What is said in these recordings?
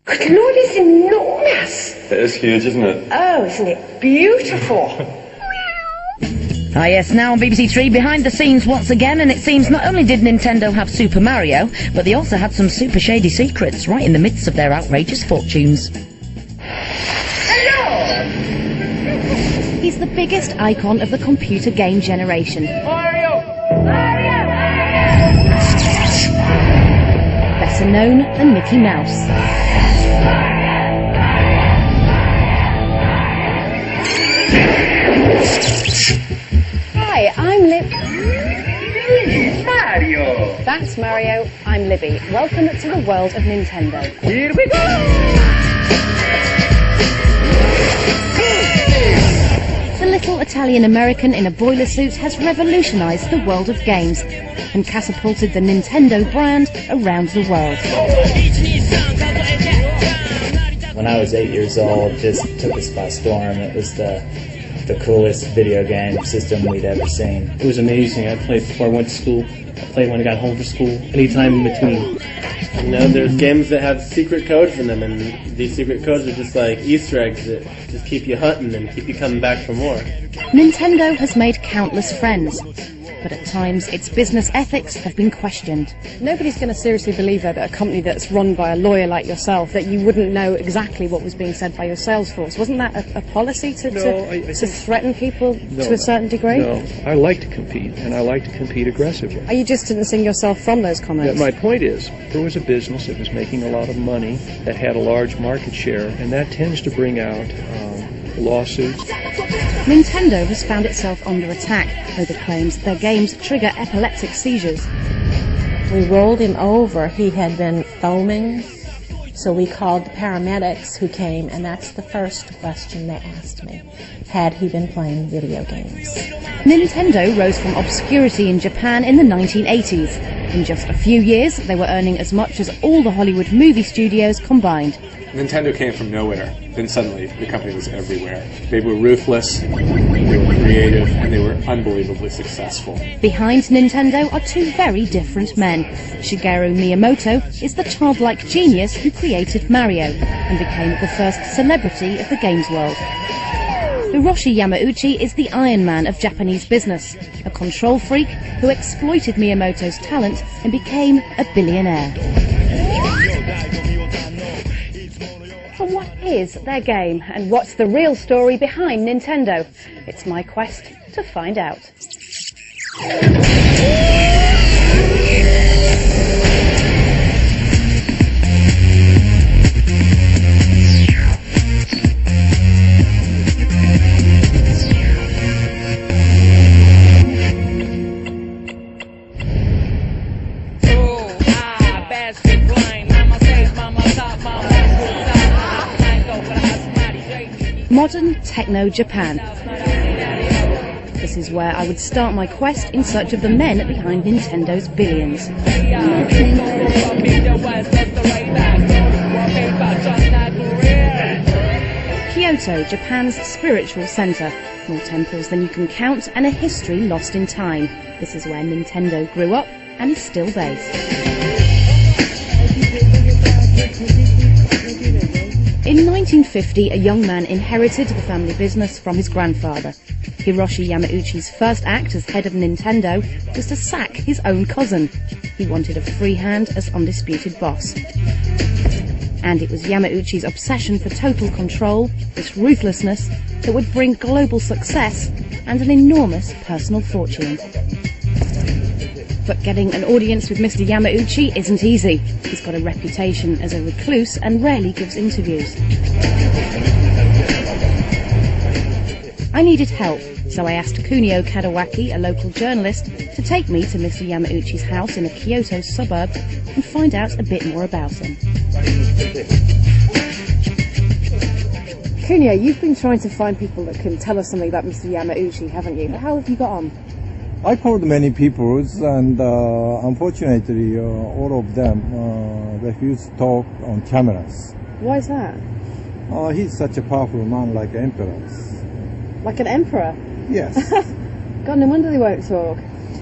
Good Lord, it's enormous! It is huge, isn't it? Oh, isn't it beautiful? Ah yes, now on BBC Three, behind the scenes once again, and it seems not only did Nintendo have Super Mario, but they also had some super shady secrets right in the midst of their outrageous fortunes. Hello! He's the biggest icon of the computer game generation. Mario! Mario! Better known than Mickey Mouse. Hi, I'm Lib. Mario! That's Mario. I'm Libby. Welcome to the world of Nintendo. Here we go! The little Italian-American in a boiler suit has revolutionised the world of games and catapulted the Nintendo brand around the world. When I was 8 years old, just took us by storm. It was the coolest video game system we'd ever seen. It was amazing. I played before I went to school. I played when I got home from school. Anytime in between. You know, there's games that have secret codes in them, and these secret codes are just like Easter eggs that just keep you hunting and keep you coming back for more. Nintendo has made countless friends, but at times its business ethics have been questioned. Nobody's going to seriously believe that a company that's run by a lawyer like yourself, that you wouldn't know exactly what was being said by your sales force. Wasn't that a policy to threaten people to a certain degree? No, I like to compete, and I like to compete aggressively. Are you distancing yourself from those comments? My point is, there was a business that was making a lot of money, that had a large market share, and that tends to bring out lawsuits. Nintendo has found itself under attack over claims their games trigger epileptic seizures. We rolled him over. He had been foaming, so we called the paramedics who came, and that's the first question they asked me. Had he been playing video games? Nintendo rose from obscurity in Japan in the 1980s. In just a few years, they were earning as much as all the Hollywood movie studios combined. Nintendo came from nowhere, then suddenly the company was everywhere. They were ruthless, they were creative, and they were unbelievably successful. Behind Nintendo are two very different men. Shigeru Miyamoto is the childlike genius who created Mario and became the first celebrity of the games world. Hiroshi Yamauchi is the Iron Man of Japanese business, a control freak who exploited Miyamoto's talent and became a billionaire. But what is their game, and what's the real story behind Nintendo? It's my quest to find out. Modern Techno Japan. This is where I would start my quest in search of the men behind Nintendo's billions. Kyoto, Japan's spiritual centre. More temples than you can count and a history lost in time. This is where Nintendo grew up and is still based. In 1950, a young man inherited the family business from his grandfather. Hiroshi Yamauchi's first act as head of Nintendo was to sack his own cousin. He wanted a free hand as undisputed boss. And it was Yamauchi's obsession for total control, this ruthlessness, that would bring global success and an enormous personal fortune. But getting an audience with Mr. Yamauchi isn't easy. He's got a reputation as a recluse and rarely gives interviews. I needed help, so I asked Kunio Kadawaki, a local journalist, to take me to Mr. Yamauchi's house in a Kyoto suburb and find out a bit more about him. Kunio, you've been trying to find people that can tell us something about Mr. Yamauchi, haven't you? How have you got on? I called many people, and unfortunately, all of them refused to talk on cameras. Why is that? He's such a powerful man, like emperor. Like an emperor? Yes. God, no wonder they won't talk.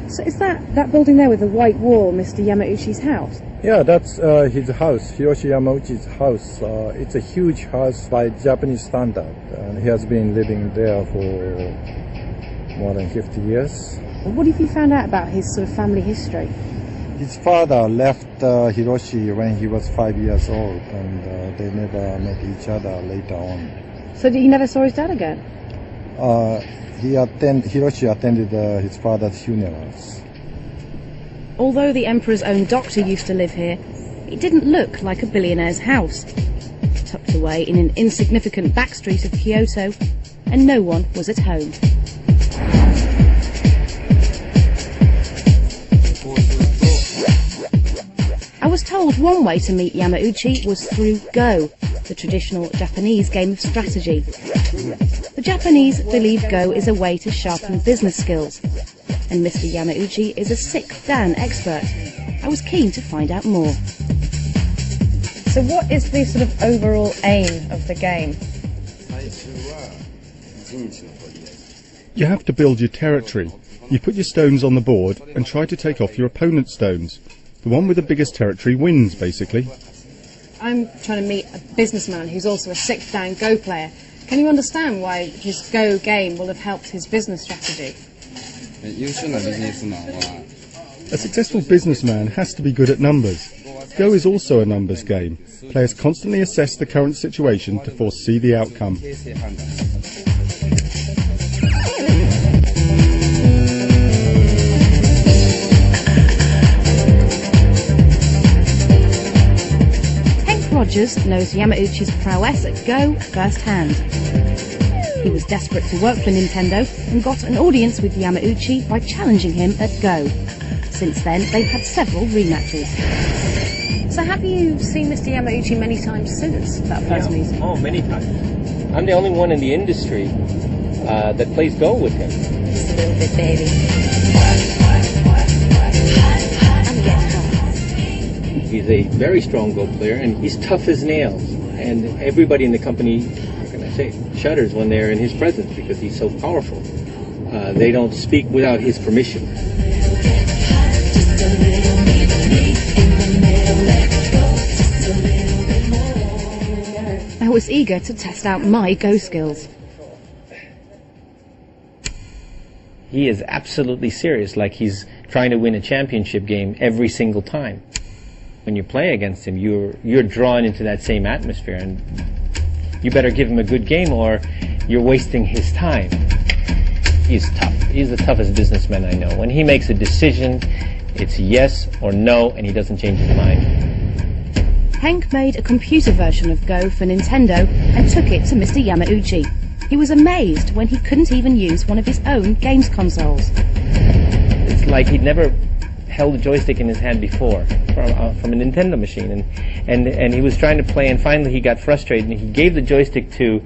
So is that building there with the white wall Mr. Yamauchi's house? Yeah, that's his house, Hiroshi Yamauchi's house. It's a huge house by Japanese standard, and he has been living there for more than 50 years. What have you found out about his sort of family history? His father left Hiroshi when he was 5 years old, and they never met each other later on. So he never saw his dad again? Hiroshi attended his father's funerals. Although the emperor's own doctor used to live here, it didn't look like a billionaire's house. Tucked away in an insignificant backstreet of Kyoto, and no one was at home. I was told one way to meet Yamauchi was through Go, the traditional Japanese game of strategy. The Japanese believe Go is a way to sharpen business skills, and Mr. Yamauchi is a sick Dan expert. I was keen to find out more. So what is the sort of overall aim of the game? You have to build your territory. You put your stones on the board and try to take off your opponent's stones. The one with the biggest territory wins, basically. I'm trying to meet a businessman who's also a sick Dan Go player. Can you understand why his Go game will have helped his business strategy? A successful businessman has to be good at numbers. Go is also a numbers game. Players constantly assess the current situation to foresee the outcome. Rogers knows Yamauchi's prowess at Go firsthand. He was desperate to work for Nintendo and got an audience with Yamauchi by challenging him at Go. Since then, they've had several rematches. So have you seen Mr. Yamauchi many times since that first meeting? Oh, many times. I'm the only one in the industry that plays Go with him. Just a little bit, baby. He's a very strong Go player, and he's tough as nails. And everybody in the company, how can I say, shudders when they're in his presence because he's so powerful. They don't speak without his permission. I was eager to test out my Go skills. He is absolutely serious, like he's trying to win a championship game every single time. When you play against him, you're drawn into that same atmosphere, and you better give him a good game or you're wasting his time. He's tough. He's the toughest businessman I know. When he makes a decision, it's yes or no, and he doesn't change his mind. Henk made a computer version of Go for Nintendo and took it to Mr. Yamauchi. He was amazed when he couldn't even use one of his own games consoles. It's like he'd never held a joystick in his hand before from a Nintendo machine, and he was trying to play, and finally he got frustrated and he gave the joystick to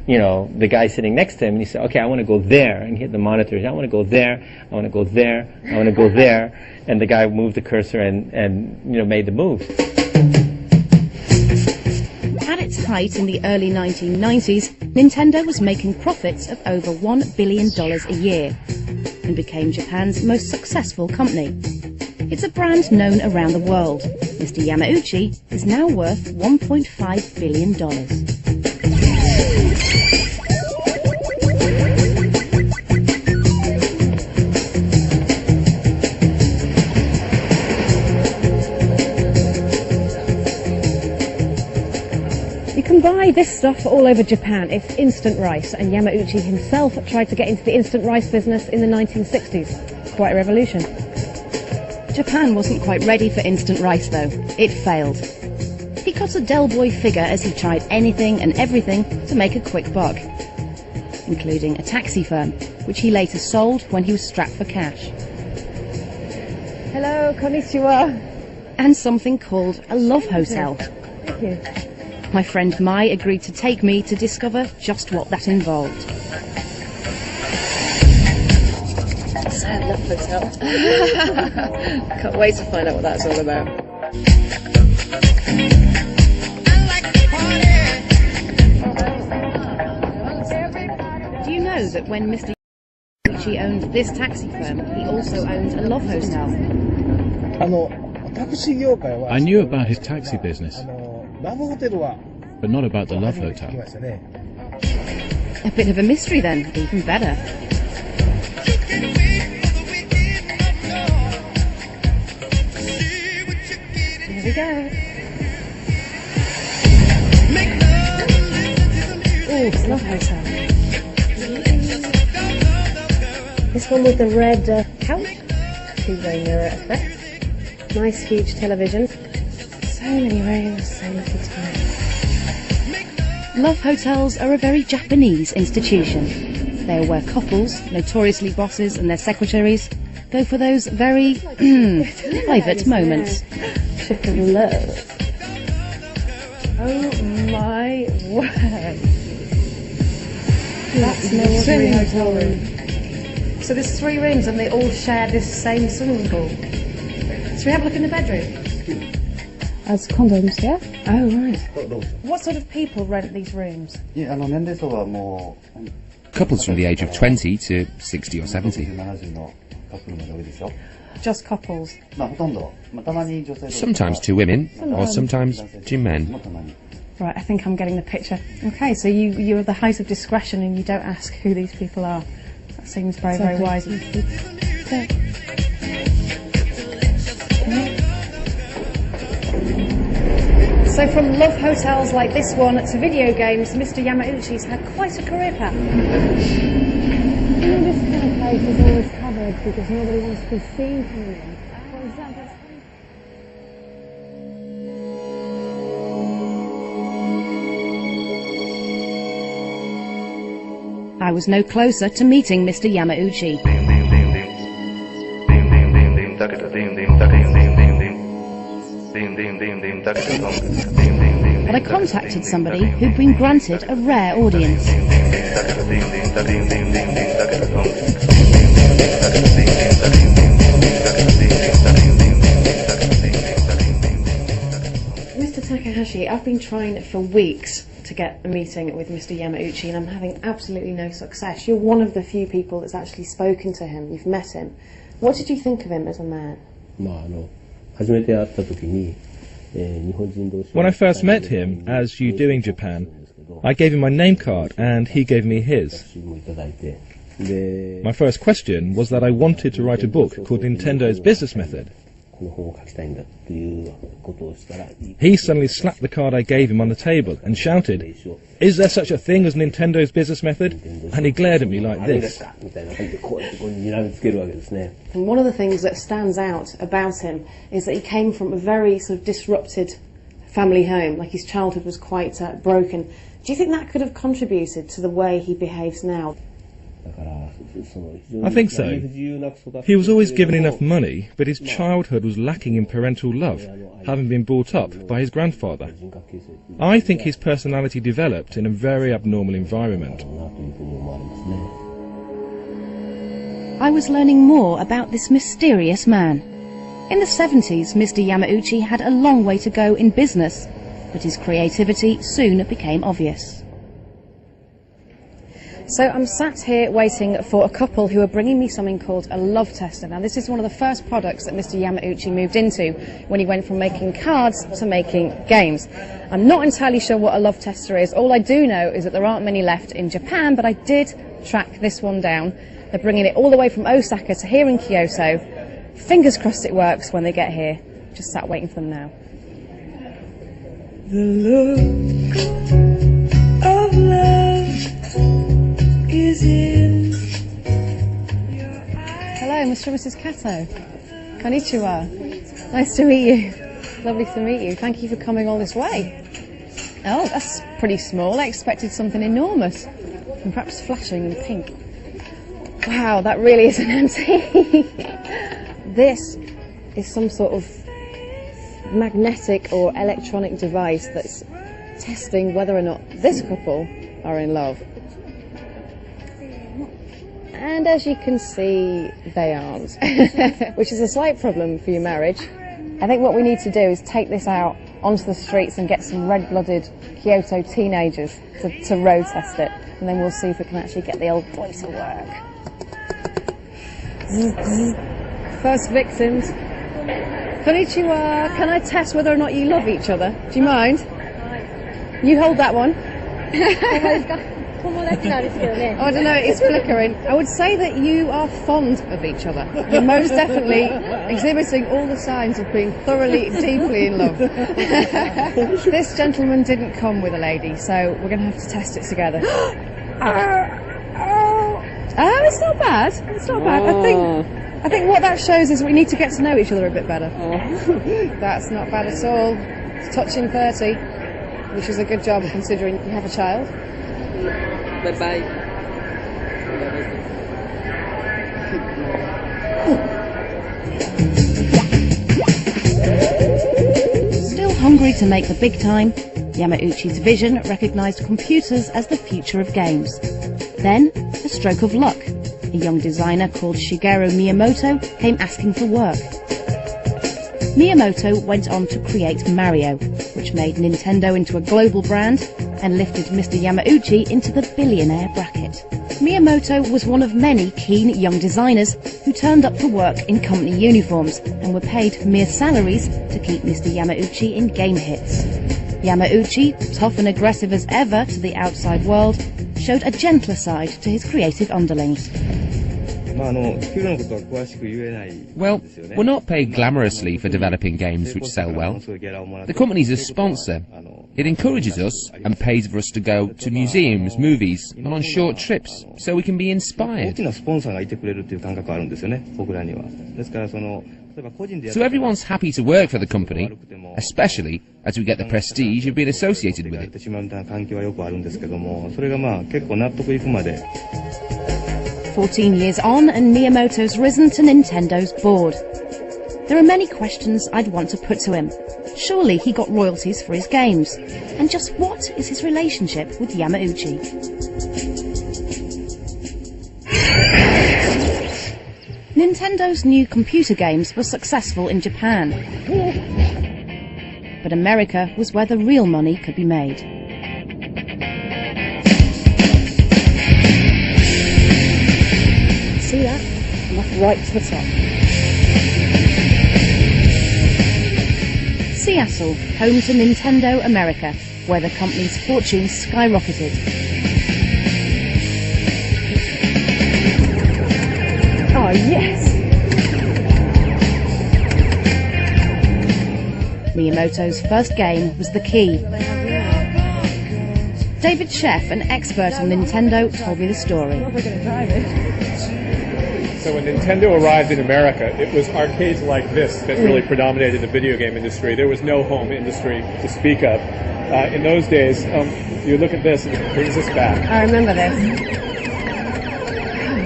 the guy sitting next to him, and he said, okay, I want to go there, and he hit the monitor. I want to go there, I want to go there, I want to go there, and the guy moved the cursor and made the move. At its height in the early 1990s, Nintendo was making profits of over $1 billion a year and became Japan's most successful company. It's a brand known around the world. Mr. Yamauchi is now worth $1.5 billion. You can buy this stuff all over Japan. It's instant rice, and Yamauchi himself tried to get into the instant rice business in the 1960s. Quite a revolution. Japan wasn't quite ready for instant rice though. It failed. He cut a Del Boy figure as he tried anything and everything to make a quick buck, including a taxi firm, which he later sold when he was strapped for cash. Hello, konnichiwa. And something called a love hotel. Thank you. My friend Mai agreed to take me to discover just what that involved. I love hotel. Can't wait to find out what that's all about. Do you know that when Mr. Yamauchi owned this taxi firm, he also owned a love hotel. I knew about his taxi business, but not about the love hotel. A bit of a mystery then, even better. Here we go. Oh, it's love hotel. This one with the red couch, two-way mirror effect. Nice huge television. So many rooms, so little time. Love hotels are a very Japanese institution. They are where couples, notoriously bosses and their secretaries, go for those very private moments. Ship of love. Oh my word. That's no ordinary hotel room. So there's 3 rooms and they all share this same swimming pool. Should we have a look in the bedroom? As condoms, yeah? Oh, right. What sort of people rent these rooms? Couples from the age of 20 to 60 or 70. Just couples? Sometimes 2 women, or sometimes 2 men. Right, I think I'm getting the picture. Okay, so you're the height of discretion and you don't ask who these people are. That seems very, very wise. So from love hotels like this one to video games, Mr. Yamauchi's had quite a career path. You know, this kind of place is always covered because nobody wants to be seen coming in. For example, I was no closer to meeting Mr. Yamauchi. But I contacted somebody who'd been granted a rare audience. Mr. Takahashi, I've been trying for weeks to get a meeting with Mr. Yamauchi and I'm having absolutely no success. You're one of the few people that's actually spoken to him, you've met him. What did you think of him as a man? When I first met him, as you do in Japan, I gave him my name card and he gave me his. My first question was that I wanted to write a book called Nintendo's Business Method. He suddenly slapped the card I gave him on the table and shouted, "Is there such a thing as Nintendo's Business Method?" And he glared at me like this. And one of the things that stands out about him is that he came from a very sort of disrupted family home, like his childhood was quite broken. Do you think that could have contributed to the way he behaves now? I think so. He was always given enough money, but his childhood was lacking in parental love, having been brought up by his grandfather. I think his personality developed in a very abnormal environment. I was learning more about this mysterious man. In the 70s, Mr. Yamauchi had a long way to go in business, but his creativity soon became obvious. So I'm sat here waiting for a couple who are bringing me something called a love tester. Now this is one of the first products that Mr. Yamauchi moved into when he went from making cards to making games. I'm not entirely sure what a love tester is. All I do know is that there aren't many left in Japan, but I did track this one down. They're bringing it all the way from Osaka to here in Kyoto. Fingers crossed it works when they get here. Just sat waiting for them now. The look of love is in your eyes. Hello, Mr. and Mrs. Kato. Konnichiwa. Nice to meet you. Lovely to meet you. Thank you for coming all this way. Oh, that's pretty small. I expected something enormous. And perhaps flashing and pink. Wow, that really is an empty. This is some sort of magnetic or electronic device that's testing whether or not this couple are in love. And as you can see, they aren't, which is a slight problem for your marriage. I think what we need to do is take this out onto the streets and get some red-blooded Kyoto teenagers to road test it, and then we'll see if we can actually get the old boy to work. First victims. Konnichiwa, can I test whether or not you love each other? Do you mind? You hold that one. Oh, I don't know, it's flickering. I would say that you are fond of each other. You're most definitely exhibiting all the signs of being thoroughly, deeply in love. This gentleman didn't come with a lady, so we're going to have to test it together. Oh, it's not bad. It's not bad. I think what that shows is we need to get to know each other a bit better. That's not bad at all. It's touching 30, which is a good job considering you have a child. Bye-bye. Still hungry to make the big time, Yamauchi's vision recognised computers as the future of games. Then, a stroke of luck. A young designer called Shigeru Miyamoto came asking for work. Miyamoto went on to create Mario, which made Nintendo into a global brand and lifted Mr. Yamauchi into the billionaire bracket. Miyamoto was one of many keen young designers who turned up for work in company uniforms and were paid mere salaries to keep Mr. Yamauchi in game hits. Yamauchi, tough and aggressive as ever to the outside world, showed a gentler side to his creative underlings. Well, we're not paid glamorously for developing games which sell well. The company's a sponsor. It encourages us and pays for us to go to museums, movies, and on short trips, so we can be inspired. So everyone's happy to work for the company, especially as we get the prestige of being associated with it. 14 years on, and Miyamoto's risen to Nintendo's board. There are many questions I'd want to put to him. Surely he got royalties for his games. And just what is his relationship with Yamauchi? Nintendo's new computer games were successful in Japan. But America was where the real money could be made. See that? Left right to the top. Seattle, home to Nintendo America, where the company's fortunes skyrocketed. Oh, yes! Miyamoto's first game was The Key. David Sheff, an expert on Nintendo, told me the story. So when Nintendo arrived in America, it was arcades like this that really predominated the video game industry. There was no home industry to speak of. In those days, you look at this and it brings us back. I remember this.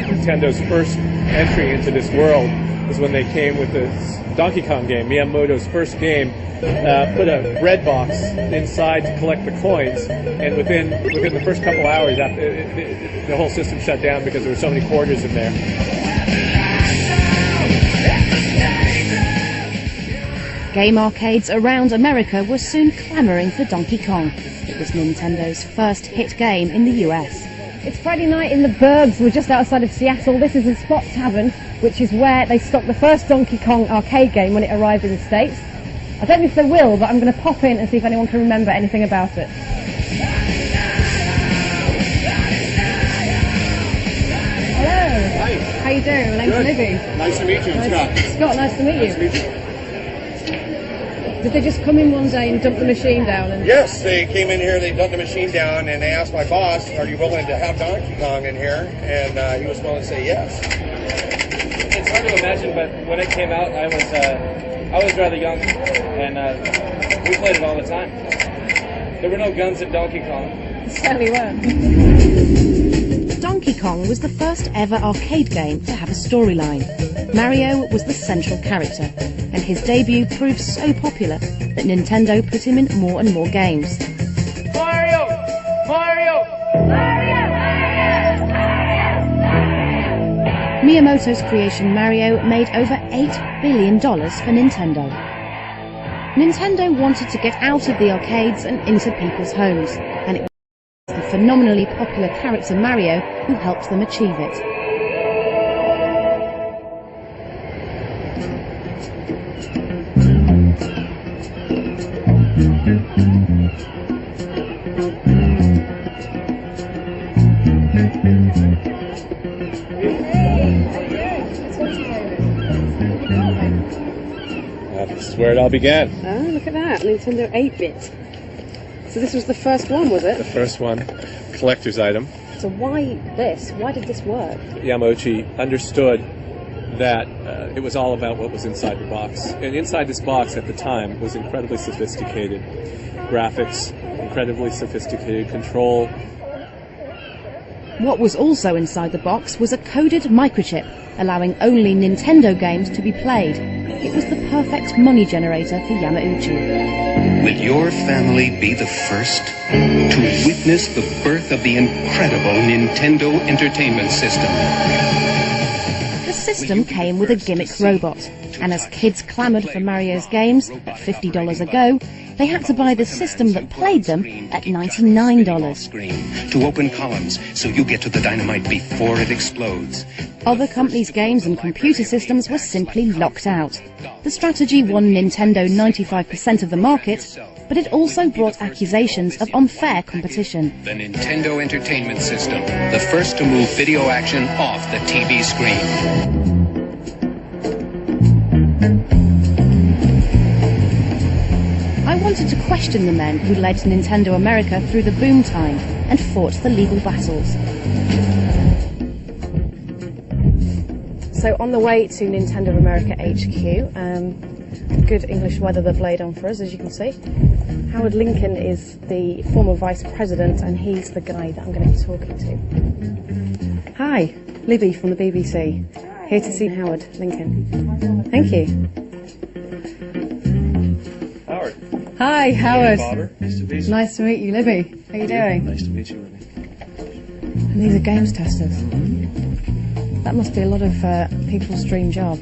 Nintendo's first entry into this world was when they came with the Donkey Kong game, Miyamoto's first game. Put a bread box inside to collect the coins, and within the first couple hours, the whole system shut down because there were so many quarters in there. Game arcades around America were soon clamouring for Donkey Kong. It was Nintendo's first hit game in the US. It's Friday night in the Burbs. We're just outside of Seattle. This is the Spot Tavern, which is where they stocked the first Donkey Kong arcade game when it arrived in the States. I don't know if they will, but I'm going to pop in and see if anyone can remember anything about it. Hello. Hi. How you doing? My name's Good. Libby. Nice to meet you, Scott. Scott, nice to meet you. Nice to meet you. Did they just come in one day and dump the machine down? And Yes, they came in here, they dumped the machine down, and they asked my boss, are you willing to have Donkey Kong in here? And he was willing to say yes. It's hard to imagine, but when it came out, I was rather young, and we played it all the time. There were no guns in Donkey Kong. Certainly were. Donkey Kong was the first ever arcade game to have a storyline. Mario was the central character, and his debut proved so popular that Nintendo put him in more and more games. Mario! Mario! Mario! Miyamoto's creation Mario made over $8 billion for Nintendo. Nintendo wanted to get out of the arcades and into people's homes, and it was the phenomenally popular character Mario who helped them achieve it. This is where it all began. Oh, look at that, Nintendo 8-bit. So this was the first one, was it? The first one, collector's item. So why this? Why did this work? Yamauchi understood that it was all about what was inside the box. And inside this box at the time was incredibly sophisticated graphics, incredibly sophisticated control. What was also inside the box was a coded microchip, allowing only Nintendo games to be played. It was the perfect money generator for Yamauchi. Will your family be the first to witness the birth of the incredible Nintendo Entertainment System? The system came with a gimmick robot, and as kids clamoured for Mario's games at $50 a go, they had to buy the system that played them at $99. To open columns so you get to the dynamite before it explodes. Other companies' games and computer systems were simply locked out. The strategy won Nintendo 95% of the market, but it also brought accusations of unfair competition. The Nintendo Entertainment System, the first to move video action off the TV screen. I wanted to question the men who led Nintendo America through the boom time and fought the legal battles. So on the way to Nintendo America HQ, good English weather they've laid on for us, as you can see. Howard Lincoln is the former vice president, and he's the guy that I'm going to be talking to. Hi, Libby from the BBC, here to see Howard Lincoln. Thank you. Howard. Hi, Howard. Bobber. Nice to meet you. Nice to meet you, Libby. How are you doing? Nice to meet you, Libby. And these are games testers. That must be a lot of people's dream job.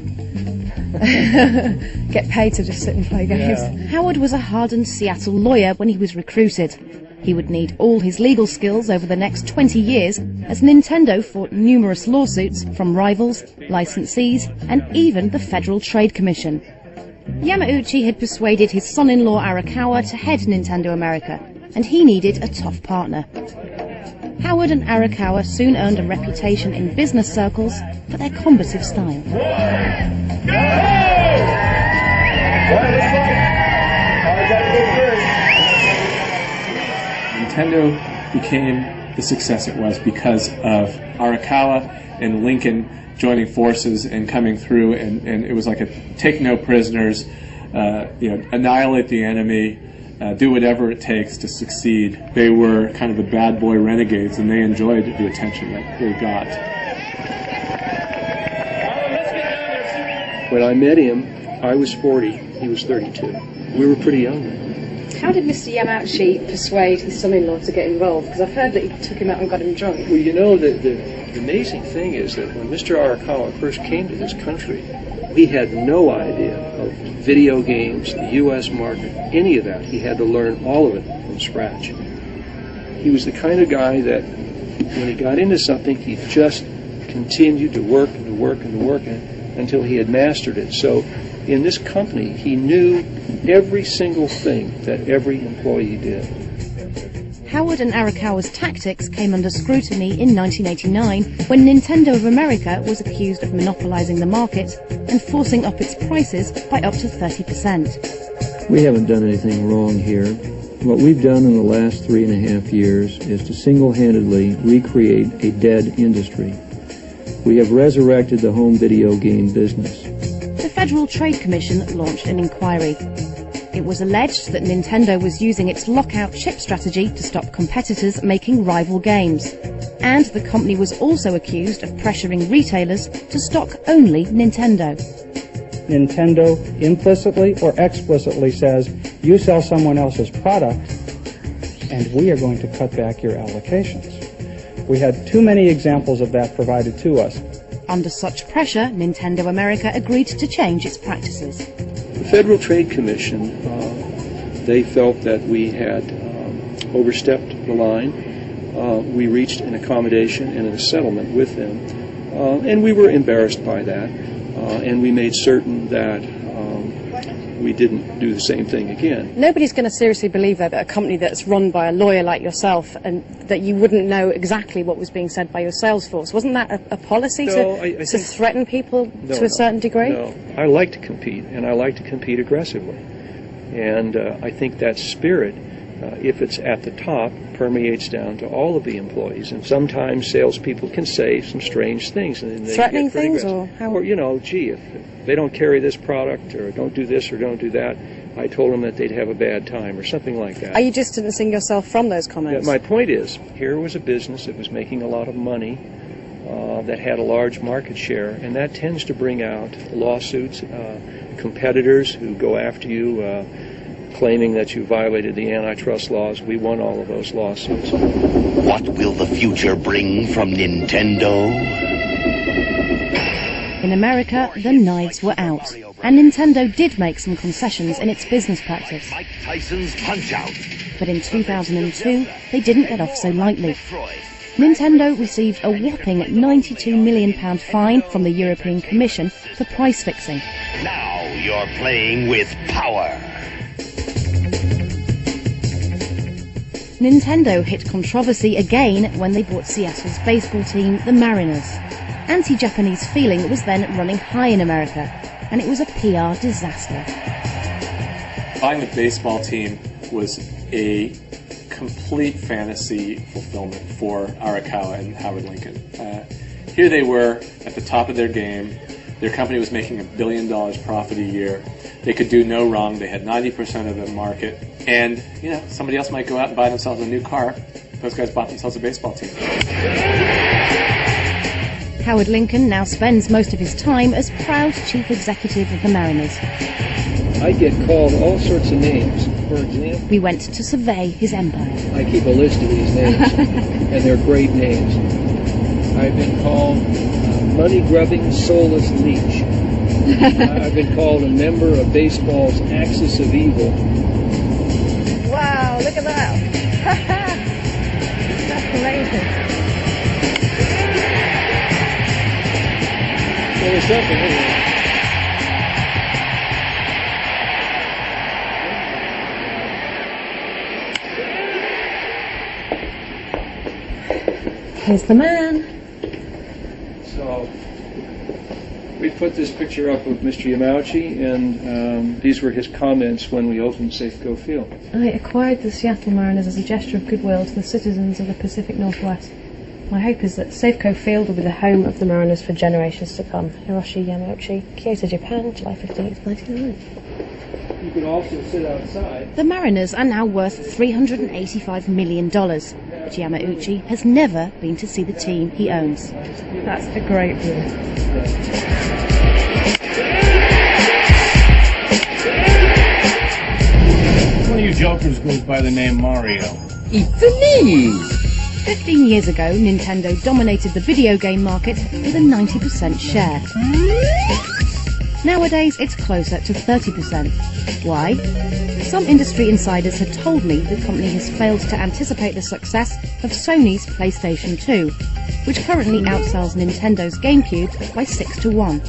Get paid to just sit and play games. Yeah. Howard was a hardened Seattle lawyer when he was recruited. He would need all his legal skills over the next 20 years as Nintendo fought numerous lawsuits from rivals, licensees, and even the Federal Trade Commission. Yamauchi had persuaded his son-in-law Arakawa to head Nintendo America, and he needed a tough partner. Howard and Arakawa soon earned a reputation in business circles for their combative style. Nintendo became the success it was because of Arakawa and Lincoln joining forces and coming through, and it was like a take no prisoners, annihilate the enemy, do whatever it takes to succeed. They were kind of the bad boy renegades, and they enjoyed the attention that they got. When I met him, I was 40, he was 32. We were pretty young then. How did Mr. Yamauchi persuade his son-in-law to get involved? Because I've heard that he took him out and got him drunk. Well, you know, the amazing thing is that when Mr. Arakawa first came to this country, he had no idea of video games, the U.S. market, any of that. He had to learn all of it from scratch. He was the kind of guy that when he got into something, he just continued to work and to work and to work until he had mastered it. So in this company, he knew every single thing that every employee did. Howard and Arakawa's tactics came under scrutiny in 1989 when Nintendo of America was accused of monopolizing the market and forcing up its prices by up to 30%. We haven't done anything wrong here. What we've done in the last 3.5 years is to single-handedly recreate a dead industry. We have resurrected the home video game business. The Federal Trade Commission launched an inquiry. It was alleged that Nintendo was using its lockout chip strategy to stop competitors making rival games. And the company was also accused of pressuring retailers to stock only Nintendo. Nintendo implicitly or explicitly says, you sell someone else's product, and we are going to cut back your allocations. We had too many examples of that provided to us. Under such pressure, Nintendo America agreed to change its practices. The Federal Trade Commission, they felt that we had overstepped the line. We reached an accommodation and a settlement with them, and we were embarrassed by that. And we made certain that we didn't do the same thing again. Nobody's going to seriously believe that a company that's run by a lawyer like yourself and that you wouldn't know exactly what was being said by your sales force. Wasn't that a policy to threaten people to a certain degree? No, I like to compete, and I like to compete aggressively. And I think that spirit, if it's at the top, permeates down to all of the employees. And sometimes salespeople can say some strange things. And they Threatening get pretty things, aggressive. or how? Or, you know, gee, if they don't carry this product, or don't do this, or don't do that, I told them that they'd have a bad time, or something like that. Are you distancing yourself from those comments? My point is, here was a business that was making a lot of money, that had a large market share, and that tends to bring out lawsuits, competitors who go after you, claiming that you violated the antitrust laws. We won all of those lawsuits. What will the future bring from Nintendo? In America, the knives were out, and Nintendo did make some concessions in its business practice. Mike Tyson's Punch-Out! But in 2002, they didn't get off so lightly. Nintendo received a whopping £92 million fine from the European Commission for price fixing. Now you're playing with power! Nintendo hit controversy again when they bought Seattle's baseball team, the Mariners. Anti-Japanese feeling was then running high in America, and it was a PR disaster. Buying the baseball team was a complete fantasy fulfillment for Arakawa and Howard Lincoln. Here they were at the top of their game. Their company was making $1 billion profit a year. They could do no wrong. They had 90% of the market. And, you know, somebody else might go out and buy themselves a new car. Those guys bought themselves a baseball team. Howard Lincoln now spends most of his time as proud chief executive of the Mariners. I get called all sorts of names. For example, We went to survey his empire. I keep a list of these names, and they're great names. I've been called money-grubbing, soulless leech. I've been called a member of baseball's axis of evil. Wow, look at that. That's amazing. Well, there's something, isn't there? Here's the man. So, we put this picture up of Mr. Yamauchi, and these were his comments when we opened Safeco Field. I acquired the Seattle Mariners as a gesture of goodwill to the citizens of the Pacific Northwest. My hope is that Safeco Field will be the home of the Mariners for generations to come. Hiroshi Yamauchi, Kyoto, Japan, July 15th, 1909. You could also sit outside. The Mariners are now worth $385 million, but Yamauchi has never been to see the team he owns. That's a great view. One of you jokers goes by the name Mario. It's me! 15 years ago, Nintendo dominated the video game market with a 90% share. Nowadays, it's closer to 30%. Why? Some industry insiders had told me the company has failed to anticipate the success of Sony's PlayStation 2, which currently outsells Nintendo's GameCube by 6-1.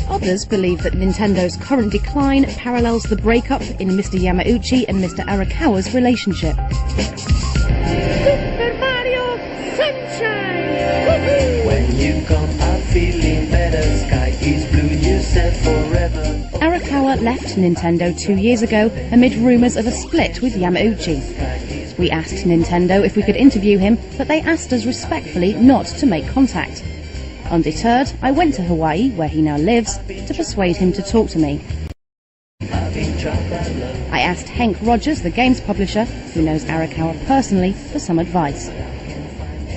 Others believe that Nintendo's current decline parallels the breakup in Mr. Yamauchi and Mr. Arakawa's relationship. Super Mario Sunshine! When you come out feeling better, sky is blue, you said forever. Arakawa left Nintendo 2 years ago amid rumours of a split with Yamauchi. We asked Nintendo if we could interview him, but they asked us respectfully not to make contact. Undeterred, I went to Hawaii, where he now lives, to persuade him to talk to me. I asked Henk Rogers, the games publisher, who knows Arakawa personally, for some advice.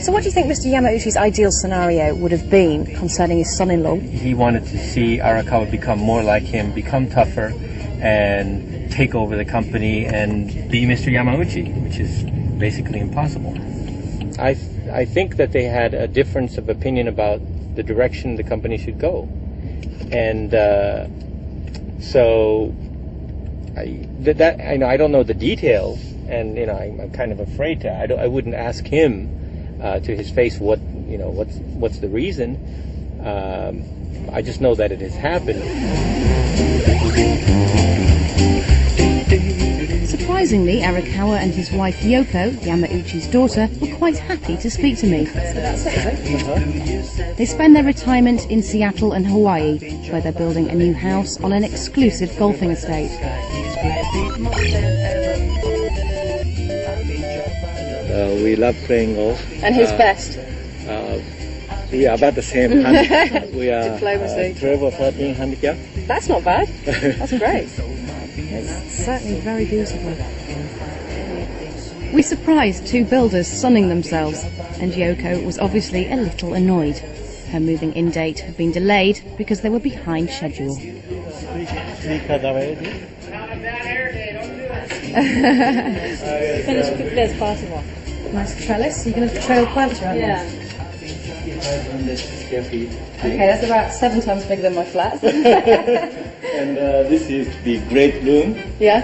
So what do you think Mr. Yamauchi's ideal scenario would have been concerning his son-in-law? He wanted to see Arakawa become more like him, become tougher, and take over the company and be Mr. Yamauchi, which is basically impossible. I think that they had a difference of opinion about the direction the company should go. And so I don't know the details, and I'm kind of afraid to. I wouldn't ask him to his face what's the reason. I just know that it has happened. Surprisingly, Arakawa and his wife Yoko, Yamauchi's daughter, were quite happy to speak to me. So that's it, is it? They spend their retirement in Seattle and Hawaii, where they're building a new house on an exclusive golfing estate. We love playing golf. And who's best? We are about the same. We are Diplomacy. 12 or 13 handicap. That's not bad. That's great. It's certainly very beautiful. We surprised two builders sunning themselves, and Yoko was obviously a little annoyed. Her moving-in date had been delayed because they were behind schedule. Finish quickly as possible. Nice trellis. You're going to trail plants around there? 500 square feet. Okay, that's about 7 times bigger than my flat. And this is the great room. Yeah?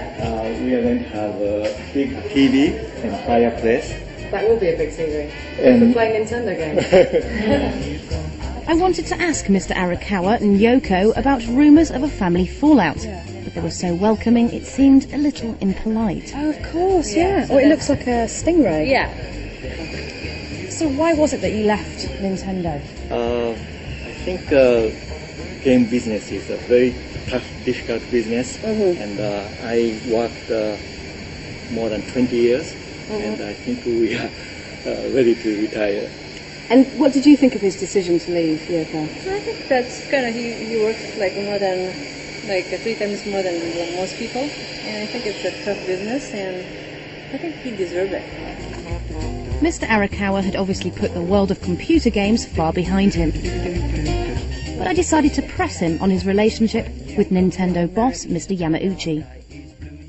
We are going to have a big TV and fireplace. That will be a big TV. And for playing Nintendo games. I wanted to ask Mr. Arakawa and Yoko about rumours of a family fallout, but they were so welcoming it seemed a little impolite. Oh, of course, yeah. Oh, it looks like a stingray. Yeah. So why was it that you left Nintendo? I think game business is a very tough, difficult business, and I worked more than 20 years, and I think we are ready to retire. And what did you think of his decision to leave, Yoko? I think that's kind of, he works like more than, like 3 times more than most people, and I think it's a tough business, and I think he deserved it. Mr. Arakawa had obviously put the world of computer games far behind him. But I decided to press him on his relationship with Nintendo boss, Mr. Yamauchi.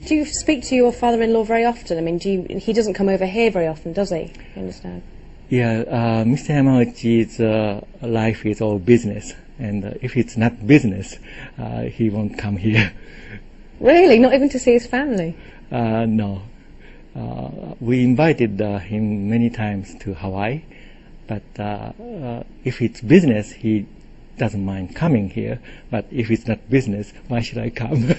Do you speak to your father-in-law very often? I mean, he doesn't come over here very often, does he? You understand? Yeah, Mr. Yamauchi's life is all business, and if it's not business, he won't come here. Really? Not even to see his family? No. We invited him many times to Hawaii, but if it's business, he doesn't mind coming here. But if it's not business, why should I come?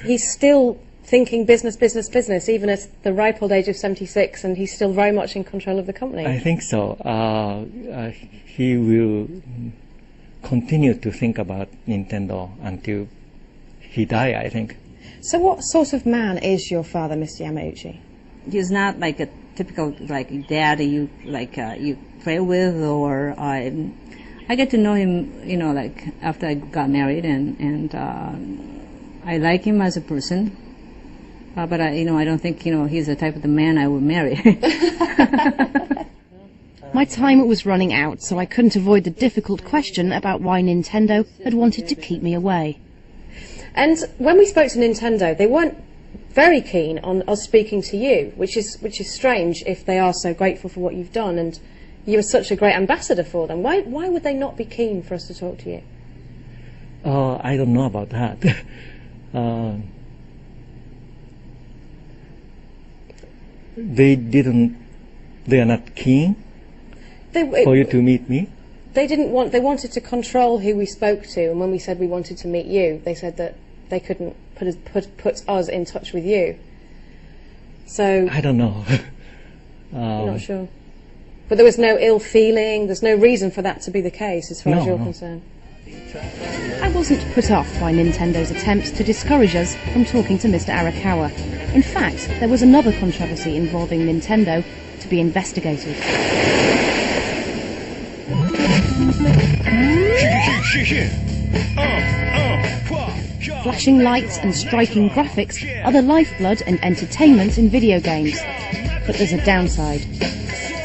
He's still thinking business, business, business, even at the ripe old age of 76, and he's still very much in control of the company. I think so. He will continue to think about Nintendo until he die, I think. So what sort of man is your father, Mr. Yamauchi? He's not like a typical like dad you you play with, or I get to know him, you know, like after I got married, and I like him as a person, but I don't think he's the type of the man I would marry. My time was running out, so I couldn't avoid the difficult question about why Nintendo had wanted to keep me away. And when we spoke to Nintendo, they weren't very keen on us speaking to you, which is strange if they are so grateful for what you've done, and you were such a great ambassador for them. Why would they not be keen for us to talk to you? I don't know about that. They are not keen for you to meet me? They wanted to control who we spoke to, and when we said we wanted to meet you, they said that they couldn't put us in touch with you. So I don't know. I'm not sure. But there was no ill feeling, there's no reason for that to be the case as far as you're concerned. I wasn't put off by Nintendo's attempts to discourage us from talking to Mr. Arakawa. In fact, there was another controversy involving Nintendo to be investigated. Flashing lights and striking graphics are the lifeblood and entertainment in video games. But there's a downside.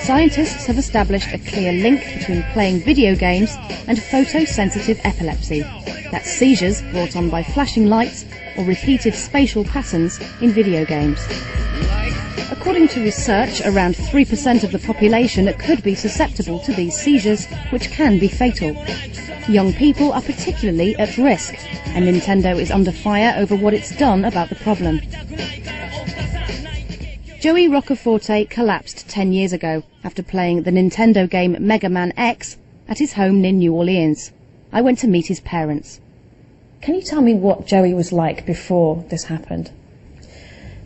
Scientists have established a clear link between playing video games and photosensitive epilepsy. That's seizures brought on by flashing lights or repeated spatial patterns in video games. According to research, around 3% of the population could be susceptible to these seizures, which can be fatal. Young people are particularly at risk, and Nintendo is under fire over what it's done about the problem. Joey Roccaforte collapsed 10 years ago after playing the Nintendo game Mega Man X at his home near New Orleans. I went to meet his parents. Can you tell me what Joey was like before this happened?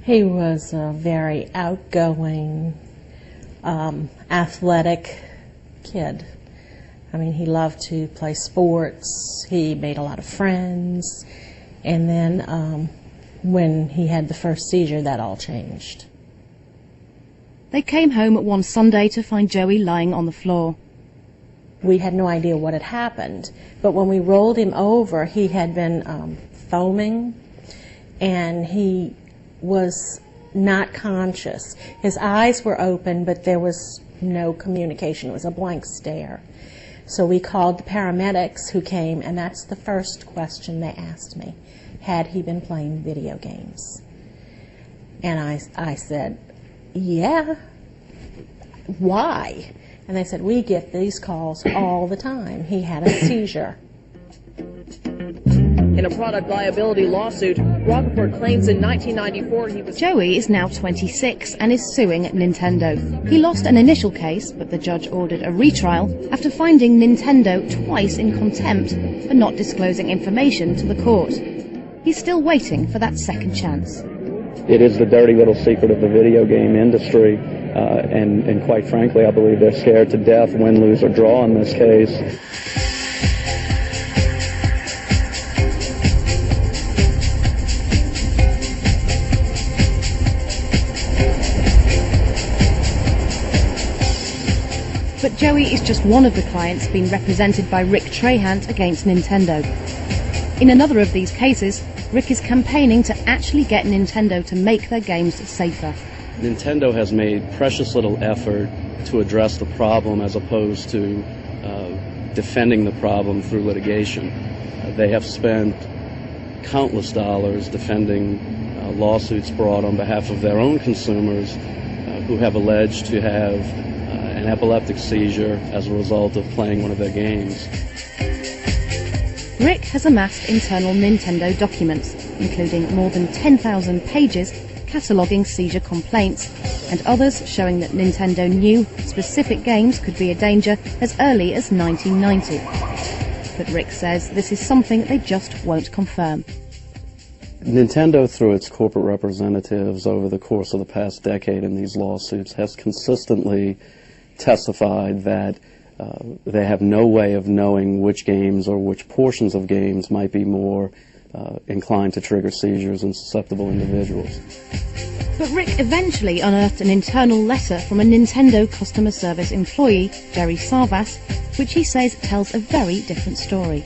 He was a very outgoing, athletic kid. I mean, he loved to play sports. He made a lot of friends. And then when he had the first seizure, that all changed. They came home one Sunday to find Joey lying on the floor. We had no idea what had happened, but when we rolled him over, he had been foaming, and he was not conscious. His eyes were open, but there was no communication. It was a blank stare. So we called the paramedics who came, and that's the first question they asked me. Had he been playing video games? And I said, yeah. Why? And they said, we get these calls all the time. He had a seizure. In a product liability lawsuit, Rockport claims in 1994 he was... Joey is now 26 and is suing Nintendo. He lost an initial case, but the judge ordered a retrial after finding Nintendo twice in contempt for not disclosing information to the court. He's still waiting for that second chance. It is the dirty little secret of the video game industry, and quite frankly, I believe they're scared to death, win, lose, or draw in this case. But Joey is just one of the clients being represented by Rick Trahant against Nintendo. In another of these cases, Rick is campaigning to actually get Nintendo to make their games safer. Nintendo has made precious little effort to address the problem as opposed to defending the problem through litigation. They have spent countless dollars defending lawsuits brought on behalf of their own consumers who have alleged to have an epileptic seizure as a result of playing one of their games. Rick has amassed internal Nintendo documents, including more than 10,000 pages cataloguing seizure complaints, and others showing that Nintendo knew specific games could be a danger as early as 1990. But Rick says this is something they just won't confirm. Nintendo, through its corporate representatives over the course of the past decade in these lawsuits, has consistently testified that they have no way of knowing which games or which portions of games might be more inclined to trigger seizures in susceptible individuals. But Rick eventually unearthed an internal letter from a Nintendo customer service employee, Jerry Sarvas, which he says tells a very different story.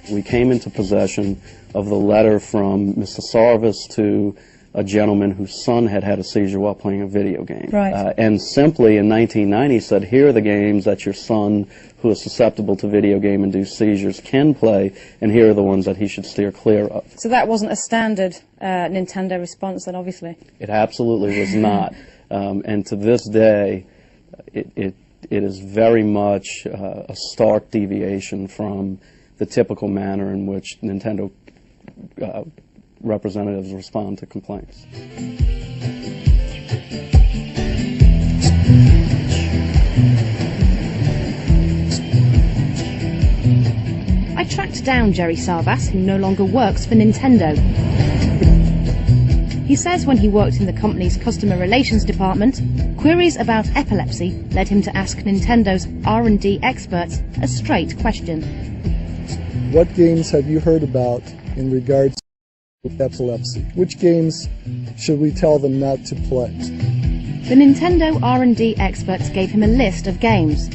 We came into possession of the letter from Mr. Sarvas to a gentleman whose son had had a seizure while playing a video game. Right. And simply in 1990 said, here are the games that your son, who is susceptible to video game-induced seizures, can play, and here are the ones that he should steer clear of. So that wasn't a standard Nintendo response then, obviously? It absolutely was not. And to this day, it is very much a stark deviation from the typical manner in which Nintendo representatives respond to complaints. I tracked down Jerry Sarvas, who no longer works for Nintendo. He says when he worked in the company's customer relations department, queries about epilepsy led him to ask Nintendo's R&D experts a straight question. What games have you heard about in regards to epilepsy? Which games should we tell them not to play? The Nintendo R&D experts gave him a list of games.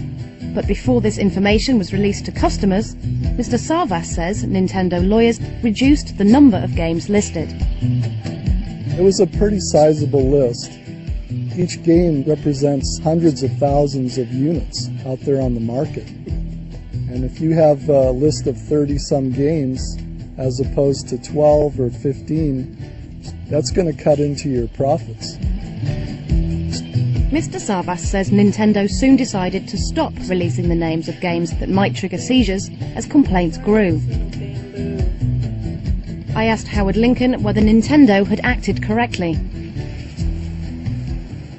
But before this information was released to customers, Mr. Sarvas says Nintendo lawyers reduced the number of games listed. It was a pretty sizable list. Each game represents hundreds of thousands of units out there on the market. And if you have a list of 30-some games as opposed to 12 or 15, that's going to cut into your profits. Mr. Sarvas says Nintendo soon decided to stop releasing the names of games that might trigger seizures as complaints grew. I asked Howard Lincoln whether Nintendo had acted correctly.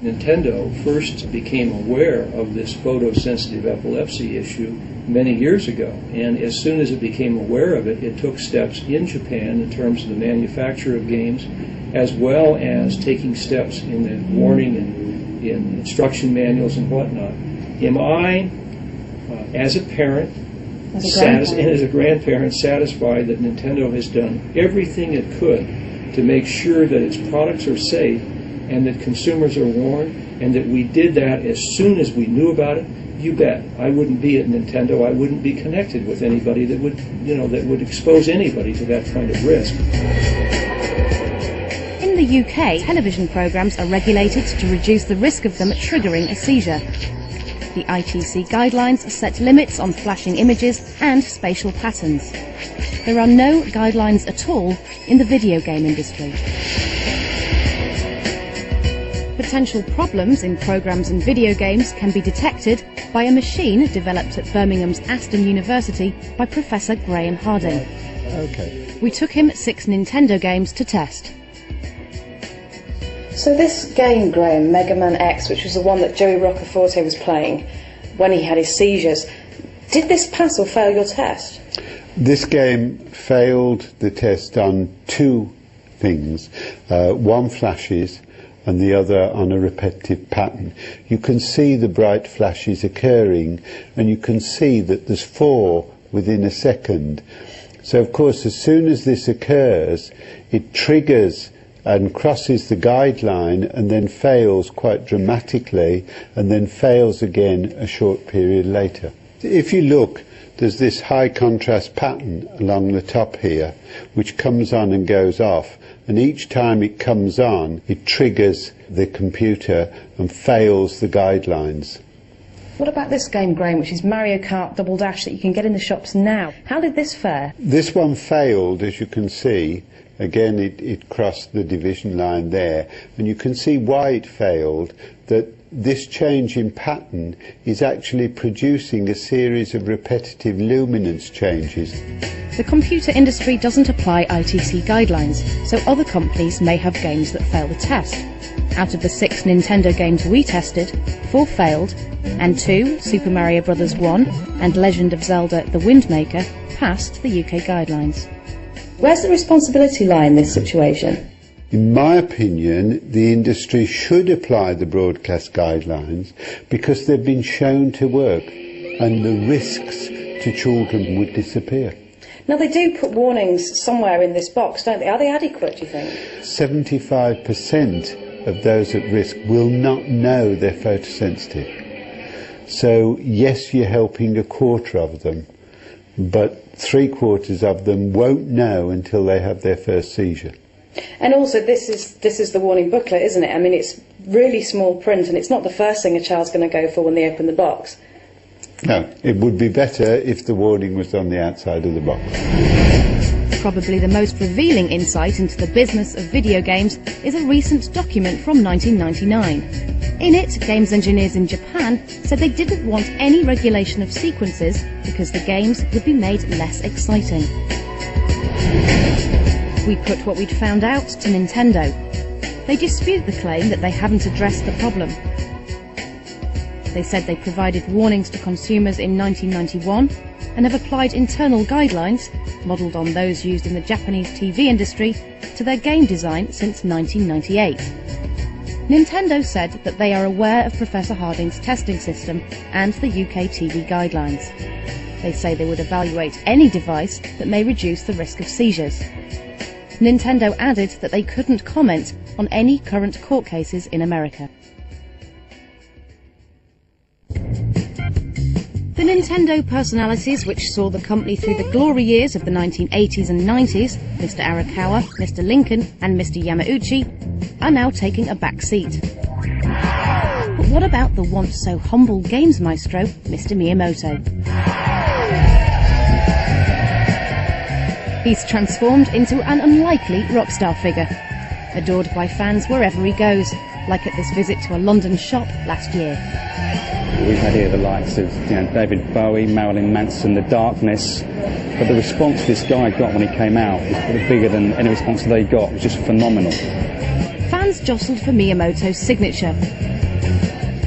Nintendo first became aware of this photosensitive epilepsy issue many years ago. And as soon as it became aware of it, it took steps in Japan in terms of the manufacture of games, as well as taking steps in the warning and in instruction manuals and whatnot. Am I, as a parent, and as a grandparent, satisfied that Nintendo has done everything it could to make sure that its products are safe and that consumers are warned, and that we did that as soon as we knew about it? You bet. I wouldn't be at Nintendo. I wouldn't be connected with anybody that would, that would expose anybody to that kind of risk. In the UK, television programmes are regulated to reduce the risk of them triggering a seizure. The ITC guidelines set limits on flashing images and spatial patterns. There are no guidelines at all in the video game industry. Potential problems in programmes and video games can be detected by a machine developed at Birmingham's Aston University by Professor Graham Harding. Okay. We took him 6 Nintendo games to test. So this game, Graham, Mega Man X, which was the one that Joey Roccaforte was playing when he had his seizures, did this pass or fail your test? This game failed the test on 2 things. One flashes and the other on a repetitive pattern. You can see the bright flashes occurring, and you can see that there's 4 within a second. So of course, as soon as this occurs, it triggers and crosses the guideline and then fails quite dramatically, and then fails again a short period later. If you look, there's this high contrast pattern along the top here, which comes on and goes off, and each time it comes on, it triggers the computer and fails the guidelines. What about this game, Graham, which is Mario Kart Double Dash that you can get in the shops now? How did this fare? This one failed, as you can see. Again, it crossed the division line there, and you can see why it failed, that this change in pattern is actually producing a series of repetitive luminance changes. The computer industry doesn't apply ITC guidelines, so other companies may have games that fail the test. Out of the 6 Nintendo games we tested, 4 failed, and 2, Super Mario Bros. 1 and Legend of Zelda The Wind Waker, passed the UK guidelines. Where's the responsibility lie in this situation? In my opinion, the industry should apply the broadcast guidelines because they've been shown to work, and the risks to children would disappear. Now, they do put warnings somewhere in this box, don't they? Are they adequate, do you think? 75% of those at risk will not know they're photosensitive. So, yes, you're helping a quarter of them, but 3/4 of them won't know until they have their first seizure. And also, this is the warning booklet, isn't it? I mean, it's really small print, and it's not the first thing a child's going to go for when they open the box. No, it would be better if the warning was on the outside of the box. Probably the most revealing insight into the business of video games is a recent document from 1999. In it, games engineers in Japan said they didn't want any regulation of sequences because the games would be made less exciting. We put what we'd found out to Nintendo. They dispute the claim that they haven't addressed the problem. They said they provided warnings to consumers in 1991 and have applied internal guidelines, modelled on those used in the Japanese TV industry, to their game design since 1998. Nintendo said that they are aware of Professor Harding's testing system and the UK TV guidelines. They say they would evaluate any device that may reduce the risk of seizures. Nintendo added that they couldn't comment on any current court cases in America. The Nintendo personalities which saw the company through the glory years of the 1980s and 90s, Mr. Arakawa, Mr. Lincoln and Mr. Yamauchi, are now taking a back seat. But what about the once so humble games maestro, Mr. Miyamoto? He's transformed into an unlikely rockstar figure, adored by fans wherever he goes, like at this visit to a London shop last year. We've had here the likes of David Bowie, Marilyn Manson, The Darkness, but the response this guy got when he came out was bigger than any response they got. It was just phenomenal. Fans jostled for Miyamoto's signature.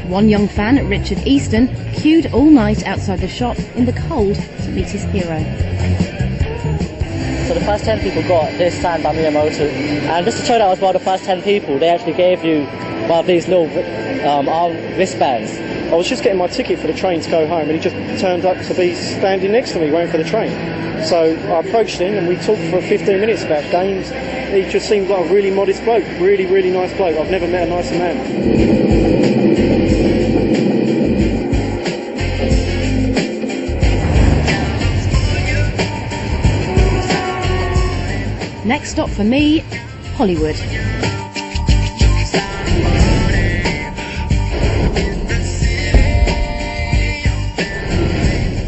One young fan, Richard Easton, queued all night outside the shop in the cold to meet his hero. So the first 10 people got this stand by Miyamoto, and just to show that I was one of the first 10 people, they actually gave you one of these little arm wristbands. I was just getting my ticket for the train to go home, and he just turned up to be standing next to me waiting for the train. So I approached him and we talked for 15 minutes about games. He just seemed like a really modest bloke, really, really nice bloke. I've never met a nicer man. Next stop for me, Hollywood.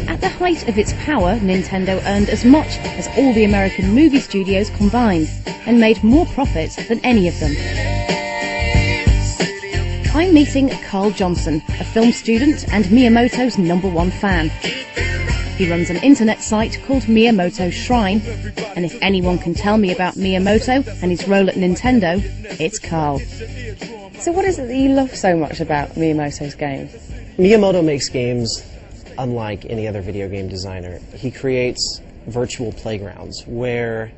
At the height of its power, Nintendo earned as much as all the American movie studios combined and made more profit than any of them. I'm meeting Carl Johnson, a film student and Miyamoto's #1 fan. He runs an internet site called Miyamoto Shrine, and if anyone can tell me about Miyamoto and his role at Nintendo, it's Carl. So what is it that you love so much about Miyamoto's games? Miyamoto makes games unlike any other video game designer. He creates virtual playgrounds where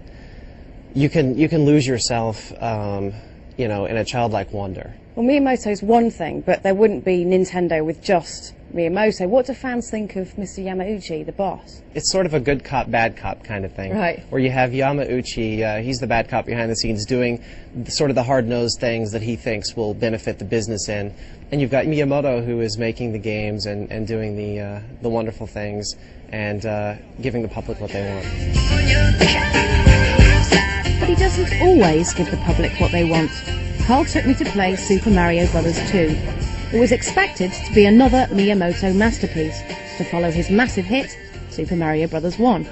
you can lose yourself, in a childlike wonder. Well, Miyamoto's one thing, but there wouldn't be Nintendo with just Miyamoto. What do fans think of Mr. Yamauchi, the boss? It's sort of a good cop, bad cop kind of thing. Right. Where you have Yamauchi, he's the bad cop behind the scenes doing sort of the hard-nosed things that he thinks will benefit the business in. And you've got Miyamoto, who is making the games and doing the wonderful things and giving the public what they want. But he doesn't always give the public what they want. Carl took me to play Super Mario Bros. 2. It was expected to be another Miyamoto masterpiece, to follow his massive hit, Super Mario Bros. 1.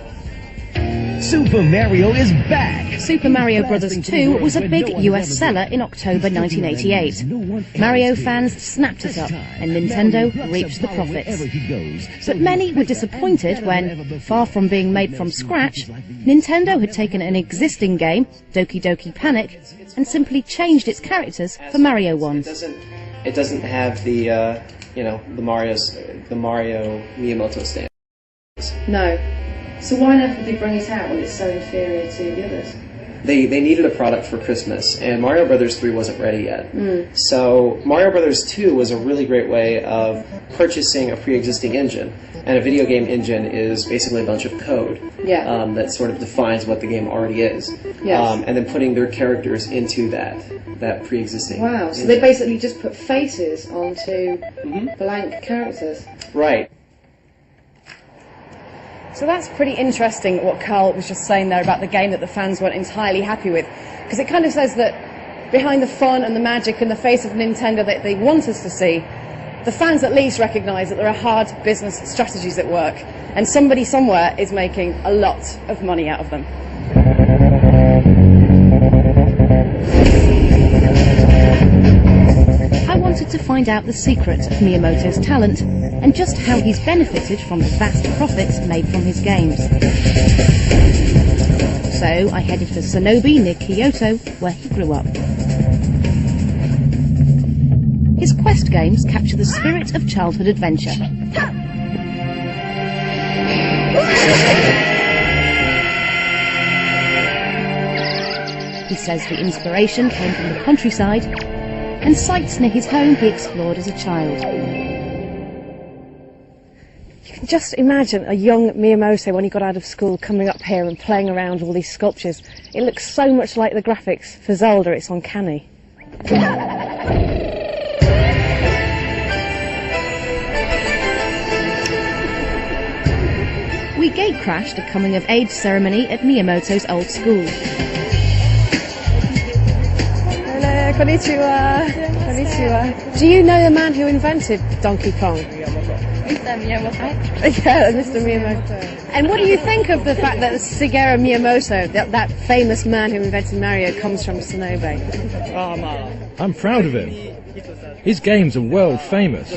Super Mario is back! Super Mario Bros. 2 was a big US seller in October 1988. Mario fans snapped it up, and Nintendo reaped the profits. But many were disappointed when, far from being made from scratch, Nintendo had taken an existing game, Doki Doki Panic, and simply changed its characters for Mario ones. It doesn't have the Mario Miyamoto stamp. No. So why on earth would they bring it out when it's so inferior to the others? They needed a product for Christmas, and Mario Brothers 3 wasn't ready yet. So Mario Brothers 2 was a really great way of purchasing a pre-existing engine. And a video game engine is basically a bunch of code that sort of defines what the game already is. Yes. And then putting their characters into that pre-existing Wow, so engine. they basically just put faces onto blank characters. Right. So that's pretty interesting what Carl was just saying there about the game that the fans weren't entirely happy with. Because it kind of says that behind the fun and the magic and the face of Nintendo that they want us to see, the fans at least recognise that there are hard business strategies at work, and somebody somewhere is making a lot of money out of them. I wanted to find out the secret of Miyamoto's talent and just how he's benefited from the vast profits made from his games. So I headed for Sonobe near Kyoto, where he grew up. His Quest games capture the spirit of childhood adventure. He says the inspiration came from the countryside and sites near his home he explored as a child. You can just imagine a young Miyamoto when he got out of school coming up here and playing around with all these sculptures. It looks so much like the graphics for Zelda, it's uncanny. We gate-crashed a coming-of-age ceremony at Miyamoto's old school. Hello, konnichiwa. Konnichiwa. Do you know the man who invented Donkey Kong? Mr. Miyamoto. Yeah, Mr. Miyamoto. And what do you think of the fact that Shigeru Miyamoto, that famous man who invented Mario, comes from Sonobe? I'm proud of him. His games are world famous.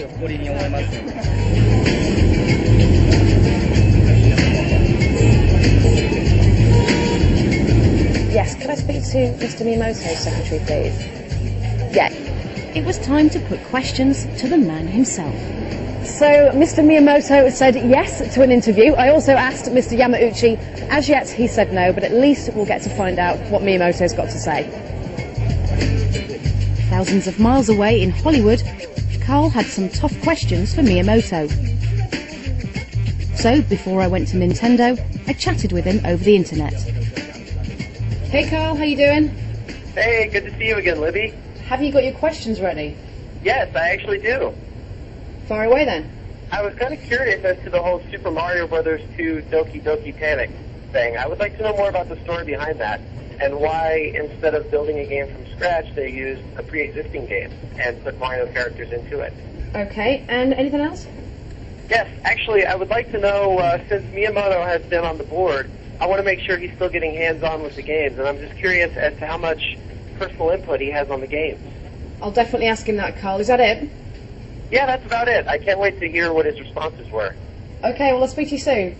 Yes, could I speak to Mr. Miyamoto's secretary, please? Yeah. It was time to put questions to the man himself. So Mr. Miyamoto said yes to an interview. I also asked Mr. Yamauchi. As yet he said no, but at least we'll get to find out what Miyamoto's got to say. Thousands of miles away in Hollywood, Carl had some tough questions for Miyamoto. So before I went to Nintendo, I chatted with him over the internet. Hey Carl, how you doing? Hey, good to see you again, Libby. Have you got your questions ready? Yes, I actually do. Fire away then. I was kind of curious as to the whole Super Mario Brothers 2 Doki Doki Panic thing. I would like to know more about the story behind that and why, instead of building a game from scratch, they used a pre-existing game and put Mario characters into it. Okay, and anything else? Yes, actually, I would like to know, since Miyamoto has been on the board, I want to make sure he's still getting hands-on with the games, and I'm just curious as to how much personal input he has on the games. I'll definitely ask him that, Carl. Is that it? Yeah, that's about it. I can't wait to hear what his responses were. Okay, well, I'll speak to you soon.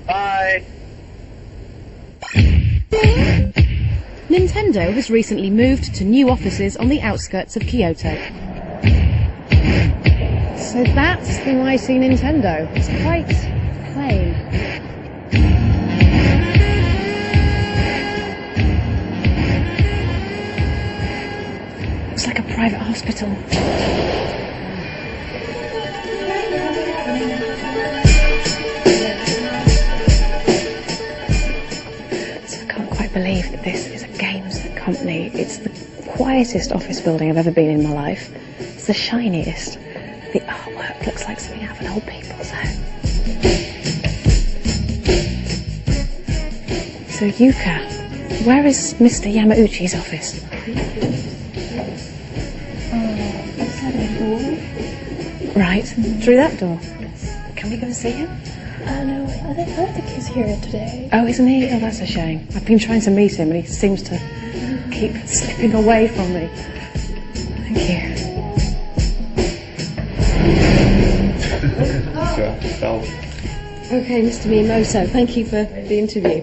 Bye. Nintendo has recently moved to new offices on the outskirts of Kyoto. So that's the mighty Nintendo. It's quite plain. Looks like a private hospital. I can't quite believe that this is a games company. It's the quietest office building I've ever been in my life. It's the shiniest. The artwork looks like something out of an old people's home. So Yuka, where is Mr. Yamauchi's office? Right, through that door. Can we go and see him? No, I don't think he's here today. Oh, isn't he? Oh, that's a shame. I've been trying to meet him and he seems to keep slipping away from me. Thank you. Okay, Mr. Miyamoto, thank you for the interview.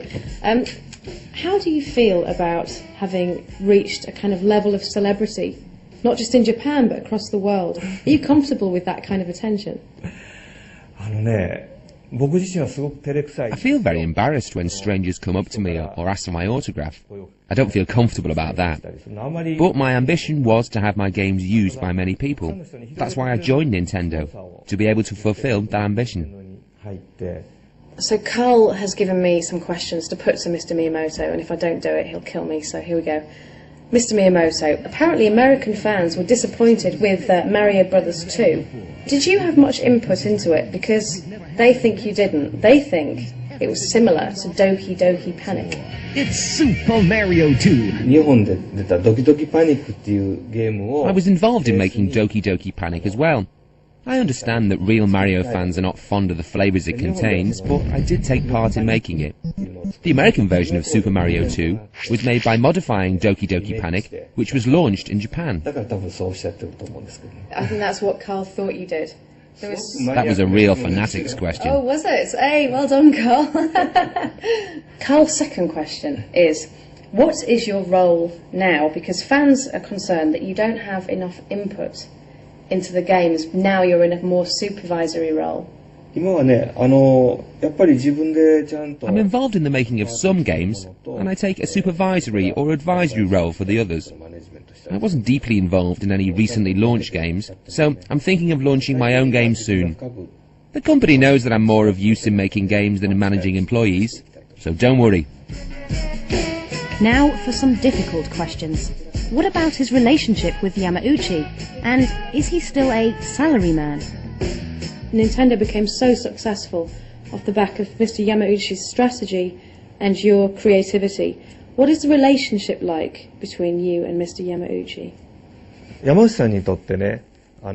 How do you feel about having reached a kind of level of celebrity, not just in Japan but across the world? Are you comfortable with that kind of attention? I feel very embarrassed when strangers come up to me or ask for my autograph. I don't feel comfortable about that. But my ambition was to have my games used by many people. That's why I joined Nintendo, to be able to fulfill that ambition. So Carl has given me some questions to put to Mr. Miyamoto, and if I don't do it, he'll kill me, so here we go. Mr. Miyamoto, apparently American fans were disappointed with Mario Brothers 2. Did you have much input into it? Because they think you didn't. They think it was similar to Doki Doki Panic. It's Super Mario 2. I was involved in making Doki Doki Panic as well. I understand that real Mario fans are not fond of the flavours it contains, but I did take part in making it. The American version of Super Mario 2 was made by modifying Doki Doki Panic, which was launched in Japan. I think that's what Carl thought you did. That was a real fanatics question. Oh, was it? Hey, well done, Carl. Carl's second question is, what is your role now? Because fans are concerned that you don't have enough input into the games. Now you're in a more supervisory role. I'm involved in the making of some games, and I take a supervisory or advisory role for the others. I wasn't deeply involved in any recently launched games, so I'm thinking of launching my own game soon. The company knows that I'm more of use in making games than in managing employees, so don't worry. Now for some difficult questions. What about his relationship with Yamauchi? And is he still a salaryman? Nintendo became so successful off the back of Mr. Yamauchi's strategy and your creativity. What is the relationship like between you and Mr. Yamauchi?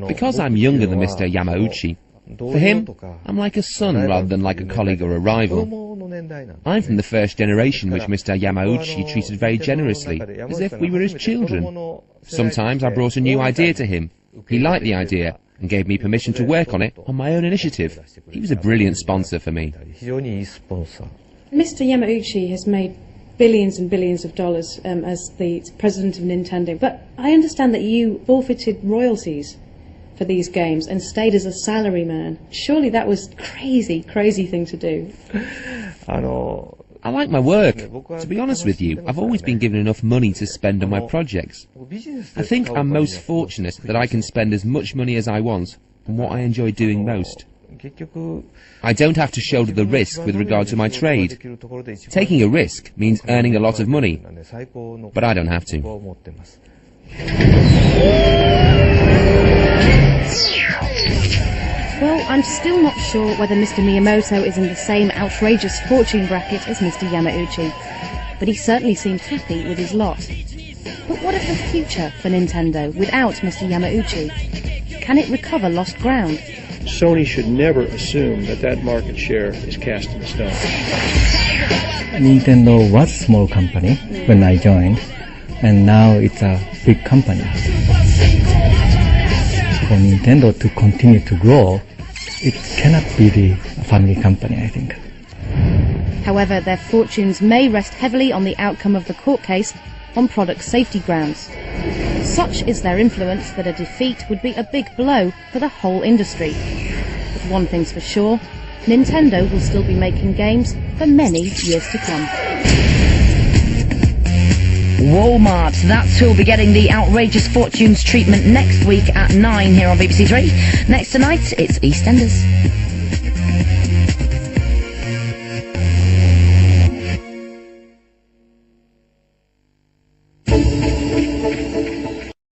Because I'm younger than Mr. Yamauchi, for him, I'm like a son rather than like a colleague or a rival. I'm from the first generation which Mr. Yamauchi treated very generously, as if we were his children. Sometimes I brought a new idea to him. He liked the idea and gave me permission to work on it on my own initiative. He was a brilliant sponsor for me. Mr. Yamauchi has made billions and billions of dollars as the president of Nintendo. But I understand that you forfeited royalties for these games and stayed as a salaryman. Surely that was crazy thing to do. I like my work. To be honest with you, I've always been given enough money to spend on my projects. I think I'm most fortunate that I can spend as much money as I want on what I enjoy doing most. I don't have to shoulder the risk with regard to my trade. Taking a risk means earning a lot of money, but I don't have to. Well, I'm still not sure whether Mr. Miyamoto is in the same outrageous fortune bracket as Mr. Yamauchi, but he certainly seemed happy with his lot. But what of the future for Nintendo without Mr. Yamauchi? Can it recover lost ground? Sony should never assume that market share is cast in stone. Nintendo was a small company when I joined, and now it's a big company. For Nintendo to continue to grow, it cannot be the family company, I think. However, their fortunes may rest heavily on the outcome of the court case on product safety grounds. Such is their influence that a defeat would be a big blow for the whole industry. But one thing's for sure, Nintendo will still be making games for many years to come. Walmart, that's who'll be getting the outrageous fortunes treatment next week at 9 here on BBC Three. Next tonight, it's EastEnders.